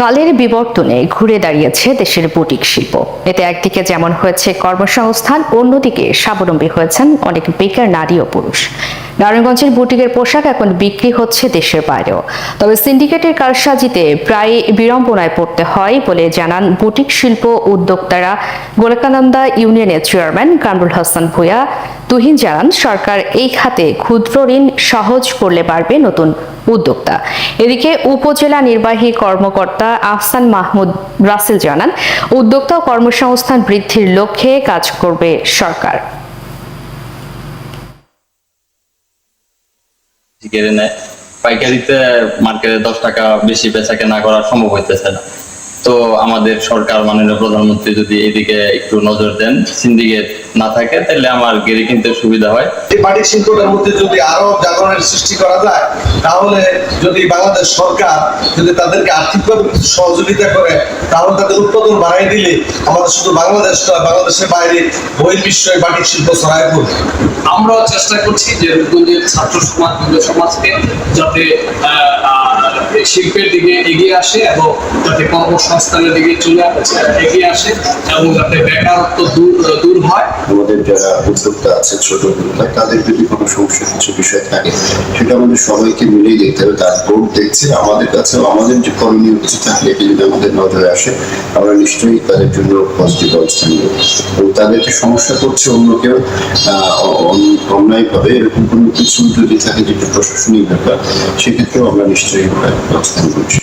কালের বিবর্তনে ঘুরে দাঁড়িয়েছে দেশের বুটিক শিল্প। এতে একদিকে যেমন হয়েছে কর্মসংস্থান, অন্যদিকে স্বাবলম্বী হয়েছেন অনেক বেকার নারী ও পুরুষ। নারায়ণগঞ্জের বুটিকের পোশাক এখন বিক্রি হচ্ছে দেশের বাইরেও। তবে সিন্ডিকেটের কারসাজিতে প্রায় বিড়ম্বনায় পড়তে হয় বলে জানান বুটিক শিল্প উদ্যোক্তারা। গোলকানন্দা ইউনিয়নের চেয়ারম্যান কামরুল হাসান ভূঁইয়া তুহিন জানান, সরকার এই খাতে ক্ষুদ্র ঋণ সহজ করলে বাড়বে নতুন উদ্যোক্তা। এদিকে উপজেলা নির্বাহী কর্মকর্তা আহসান মাহমুদ রাসেল জানান, উদ্যোক্তা ও কর্মসংস্থান বৃদ্ধির লক্ষ্যে কাজ করবে সরকার। পাইকারিতে মার্কেটে 10 টাকা বেশি বেচা কেনা করা সম্ভব হইতেছে না। তো আমাদের সরকার, মাননীয় প্রধানমন্ত্রী যদি এদিকে একটু নজর দেন, সিন্ডিকেট না থাকে, তাহলে আমার গেড়ে কিনতে সুবিধা হয়। এই বাটিক শিল্পটার মধ্যে যদি আরো জাগরণের সৃষ্টি করা যায়, তাহলে যদি বাংলাদেশ সরকার যদি তাদেরকে আর্থিকভাবে কিছু সহযোগিতা করে, তাহলে তাদের উৎপাদন বাড়াই দিলে আমাদের শুধু বাংলাদেশ নয়, বাংলাদেশের বাইরে বহির্বিশ্বে বাটিক শিল্প ছড়ায় পড়বে। আমরাও চেষ্টা করছি যে রূপগঞ্জের ছাত্র সমাজ, যুব সমাজকে যাতে শিল্পের দিকে এগিয়ে আসে এবং যাতে কর্মসংস্থানের দিকে এগিয়ে আসে এবং যাতে বেকারত্ব দূর হয়। আমাদের যারা উদ্যোক্তা আছে, ছোট উদ্যোক্তা, তাদের যদি কোনো সমস্যা কিছু বিষয় থাকে, সেটা আমাদের সবাইকে মিলিয়ে দেখতে হবে। তার বোর্ড দেখছে, আমাদের কাছেও আমাদের যে করণীয় কিছু থাকলে এটি যদি আমাদের নজরে আসে, আমরা নিশ্চয়ই তাদের জন্য পজিটিভ অবস্থান নেব। এবং তাদের যে সমস্যা করছে অন্য কেউ অন্যায়ভাবে, এরকম কোনো কিছু যদি থাকে যেটা প্রশাসনিক ব্যাপার, সেক্ষেত্রেও আমরা নিশ্চয়ই অবস্থান করছি।